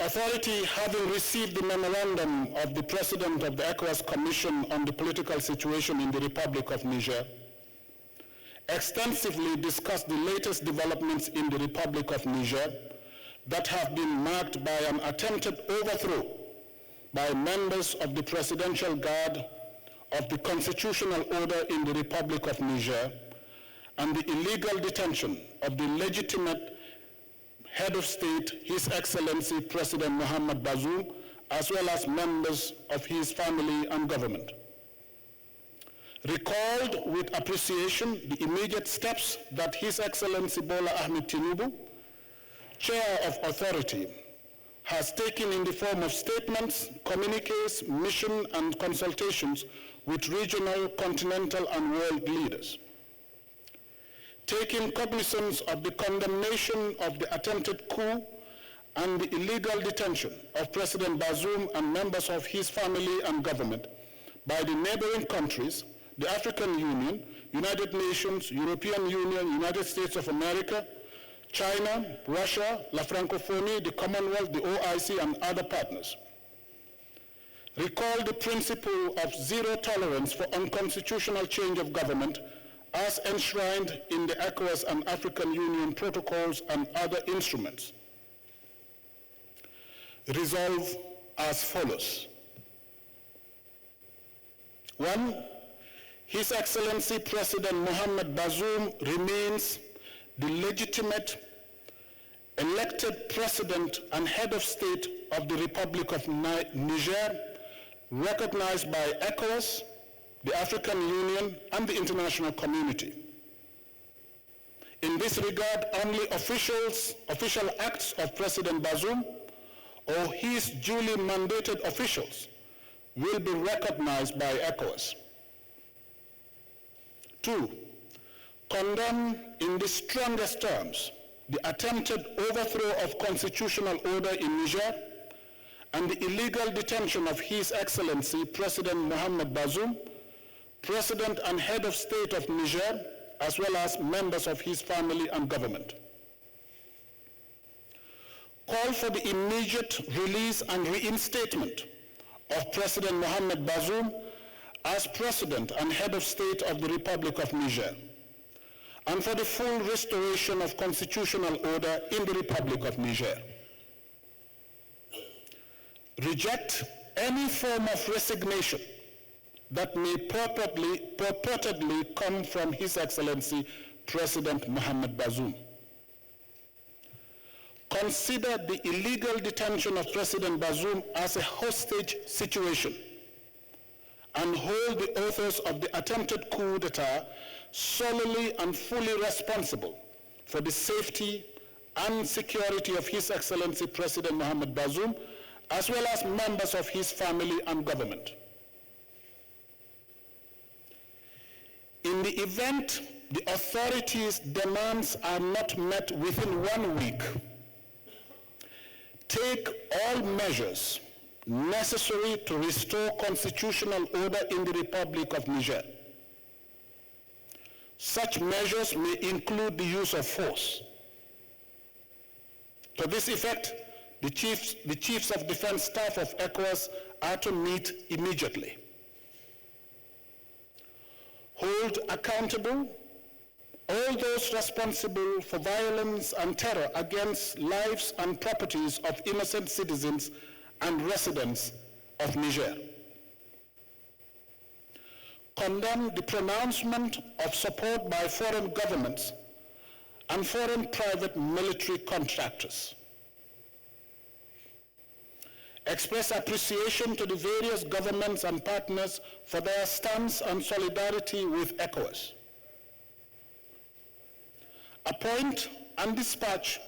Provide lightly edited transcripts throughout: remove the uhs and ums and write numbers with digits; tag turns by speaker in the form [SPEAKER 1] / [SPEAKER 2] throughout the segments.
[SPEAKER 1] authority, having received the memorandum of the President of the ECOWAS Commission on the political situation in the Republic of Niger, extensively discussed the latest developments in the Republic of Niger that have been marked by an attempted overthrow by members of the Presidential Guard of the constitutional order in the Republic of Niger and the illegal detention of the legitimate head of state, His Excellency President Mohamed Bazoum, as well as members of his family and government. Recalled with appreciation the immediate steps that His Excellency Bola Ahmed Tinubu, Chair of Authority, has taken in the form of statements, communiques, mission, and consultations with regional, continental, and world leaders. Taking cognizance of the condemnation of the attempted coup and the illegal detention of President Bazoum and members of his family and government by the neighboring countries, the African Union, United Nations, European Union, United States of America, China, Russia, La Francophonie, the Commonwealth, the OIC, and other partners. Recall the principle of zero tolerance for unconstitutional change of government as enshrined in the ECOWAS and African Union protocols and other instruments. Resolve as follows. 1. His Excellency President Mohamed Bazoum remains the legitimate elected president and head of state of the Republic of Niger, recognized by ECOWAS, the African Union, and the international community. In this regard, only official acts of President Bazoum or his duly mandated officials will be recognized by ECOWAS. 2. Condemn in the strongest terms the attempted overthrow of constitutional order in Niger and the illegal detention of His Excellency President Mohamed Bazoum, President and Head of State of Niger, as well as members of his family and government. Call for the immediate release and reinstatement of President Mohamed Bazoum as President and Head of State of the Republic of Niger, and for the full restoration of constitutional order in the Republic of Niger. Reject any form of resignation that may purportedly come from His Excellency President Mohamed Bazoum. Consider the illegal detention of President Bazoum as a hostage situation and hold the authors of the attempted coup d'etat solely and fully responsible for the safety and security of His Excellency President Mohamed Bazoum, as well as members of his family and government. In the event the authorities' demands are not met within 1 week, take all measures necessary to restore constitutional order in the Republic of Niger. Such measures may include the use of force. To this effect, the chiefs of defense staff of ECOWAS are to meet immediately. Hold accountable all those responsible for violence and terror against lives and properties of innocent citizens and residents of Niger. Condemn the pronouncement of support by foreign governments and foreign private military contractors. Express appreciation to the various governments and partners for their stance and solidarity with ECOWAS. Appoint and dispatch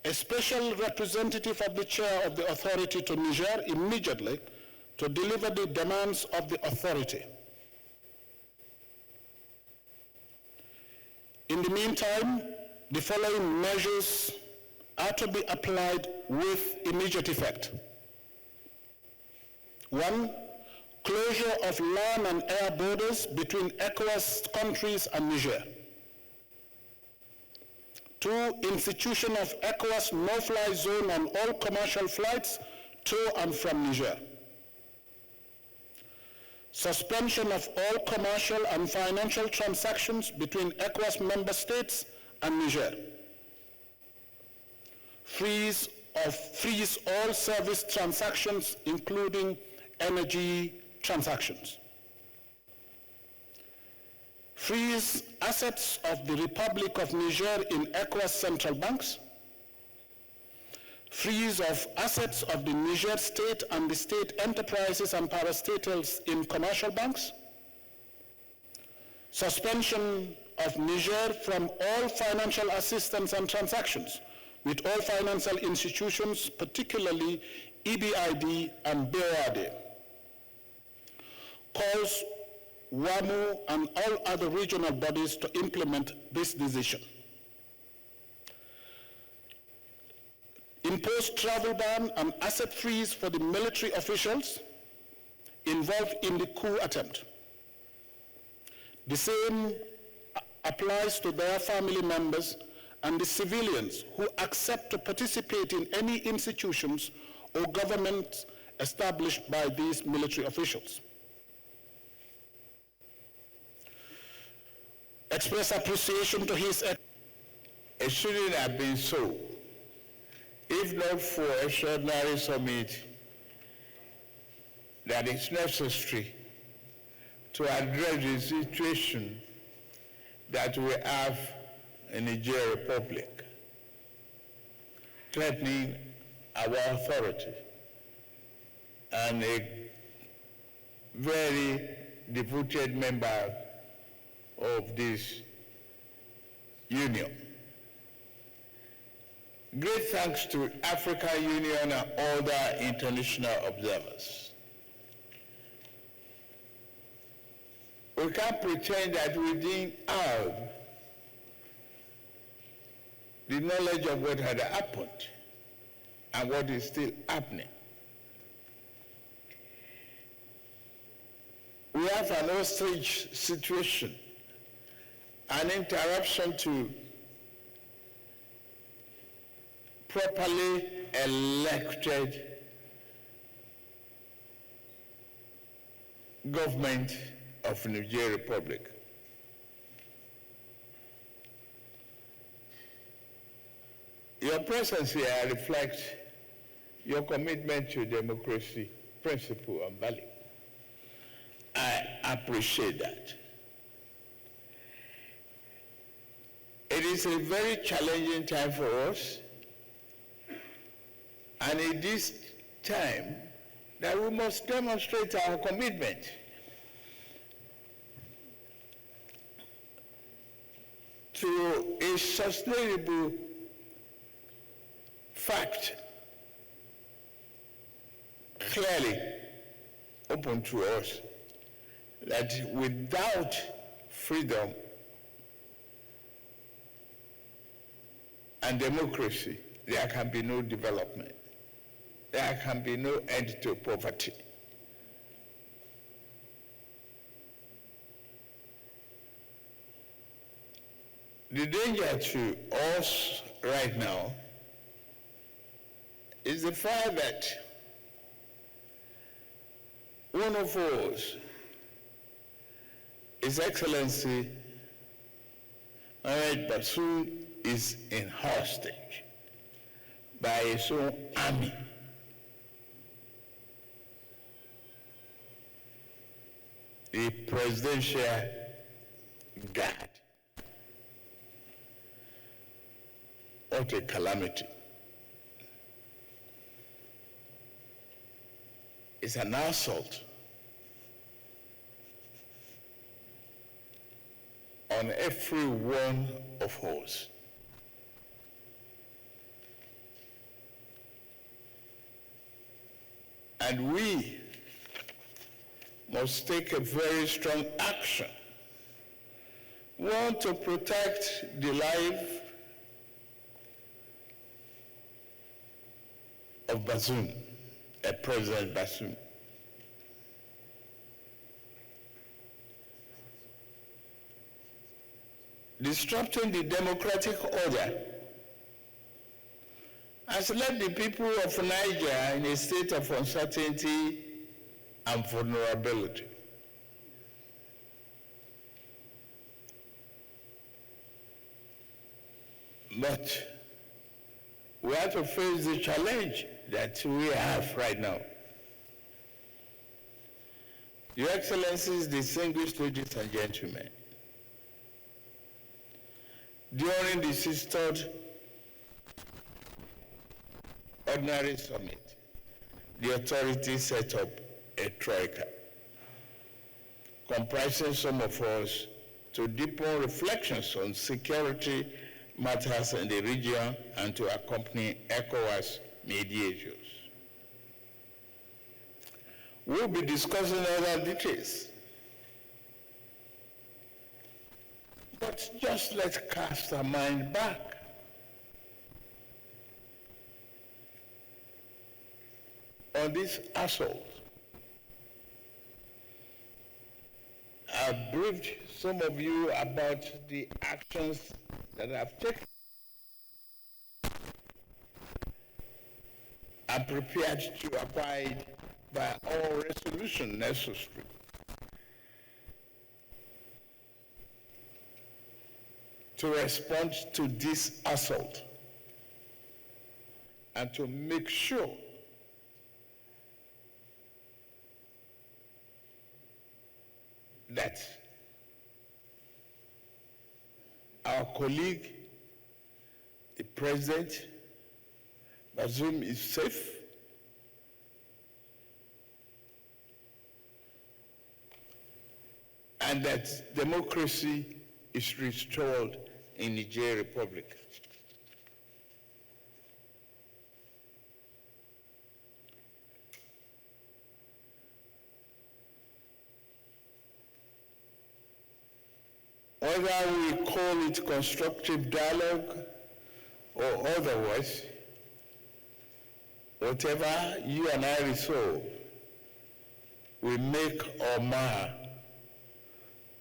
[SPEAKER 1] a special representative of the chair of the authority to Niger immediately to deliver the demands of the authority. In the meantime, the following measures are to be applied with immediate effect. 1. Closure of land and air borders between ECOWAS countries and Niger. 2, institution of ECOWAS no-fly zone on all commercial flights to and from Niger. Suspension of all commercial and financial transactions between ECOWAS member states and Niger. Freeze all service transactions, including energy transactions. Freeze assets of the Republic of Niger in ECOWAS central banks. Freeze of assets of the Niger state and the state enterprises and parastatals in commercial banks. Suspension of Niger from all financial assistance and transactions with all financial institutions, particularly EBRD and BOAD. Calls WAMU and all other regional bodies to implement this decision. Impose travel ban and asset freeze for the military officials involved in the coup attempt. The same applies to their family members and the civilians who accept to participate in any institutions or governments established by these military officials. Express appreciation to his...
[SPEAKER 2] It shouldn't have been so. If not for extraordinary summit that is necessary to address the situation that we have in the Niger Republic, threatening our authority, and a very devoted member of this union. Great thanks to African Union and other international observers. We can't pretend that we didn't have the knowledge of what had happened and what is still happening. We have an ostrich situation, an interruption to properly elected government of the Niger Republic. Your presence here reflects your commitment to democracy, principle, and value. I appreciate that. It is a very challenging time for us, and it is time that we must demonstrate our commitment to a sustainable fact clearly open to us, that without freedom and democracy, there can be no development. There can be no end to poverty. The danger to us right now is the fact that one of us, His Excellency Bazoum, is in hostage by his own army. A presidential guard. What a calamity. It's an assault on every one of us. And we must take a very strong action. We want to protect the life of Bazoum, President Bazoum. Disrupting the democratic order has left the people of Niger in a state of uncertainty and vulnerability. But we have to face the challenge that we have right now. Your Excellencies, distinguished ladies and gentlemen, during the 63rd Ordinary Summit, the authorities set up a troika, comprising some of us to deepen reflections on security matters in the region and to accompany ECOWAS mediators. We'll be discussing other details. But just let's cast our mind back. On this assault, I briefed some of you about the actions that I've taken and prepared to abide by all resolutions necessary to respond to this assault and to make sure that our colleague, the President, Bazoum, is safe, and that democracy is restored in Niger Republic. Whether we call it constructive dialogue or otherwise, whatever you and I resolve will make or mar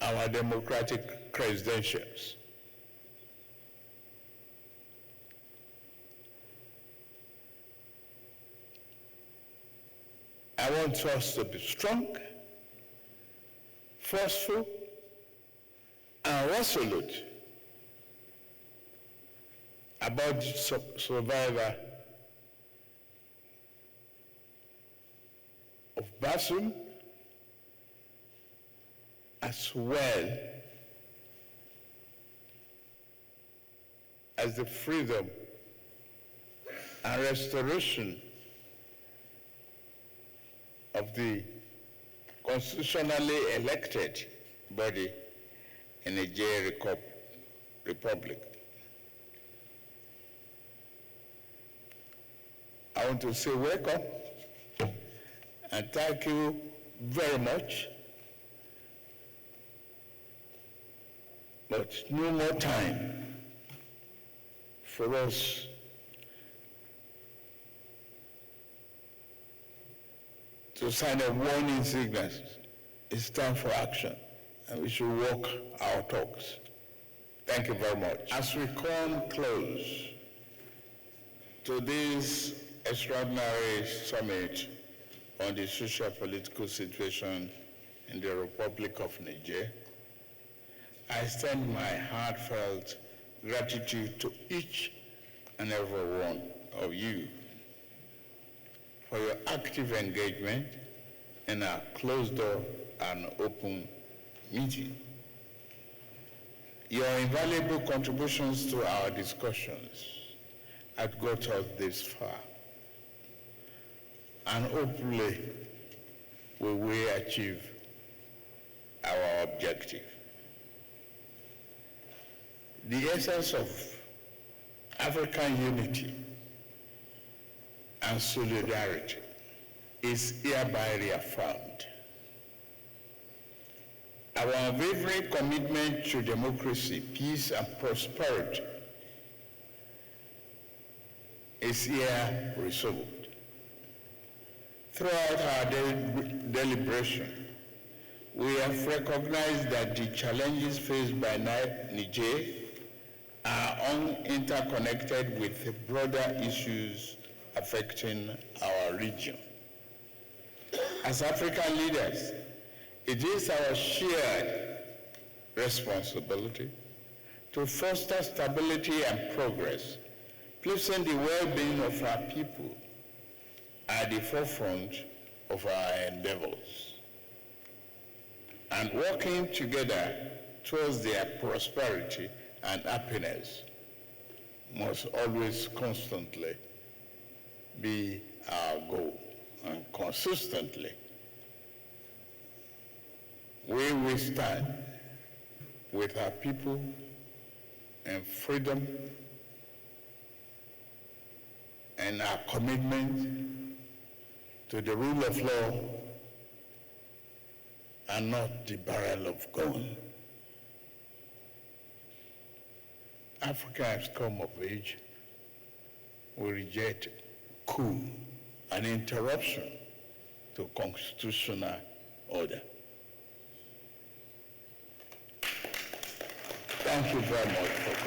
[SPEAKER 2] our democratic credentials. I want us to be strong, forceful, and resolute about the survivor of Bazoum, as well as the freedom and restoration of the constitutionally elected body in the Niger Republic. I want to say welcome and thank you very much. But no more time for us to sign a warning signal. It's time for action, and we should walk our talks. Thank you very much. As we come close to this extraordinary summit on the socio-political situation in the Republic of Niger, I extend my heartfelt gratitude to each and every one of you for your active engagement in our closed-door and open meeting. Your invaluable contributions to our discussions have got us this far, and hopefully we will achieve our objective. The essence of African unity and solidarity is hereby reaffirmed. Our unwavering commitment to democracy, peace, and prosperity is here resolved. Throughout our deliberation, we have recognized that the challenges faced by Niger are interconnected with broader issues affecting our region. As African leaders, it is our shared responsibility to foster stability and progress, placing the well-being of our people at the forefront of our endeavors, and working together towards their prosperity and happiness must always constantly be our goal. And consistently, we will stand with our people in freedom and our commitment to the rule of law and not the barrel of gun. Africa has come of age. We reject coup, an interruption to constitutional order. Thank you very much for coming.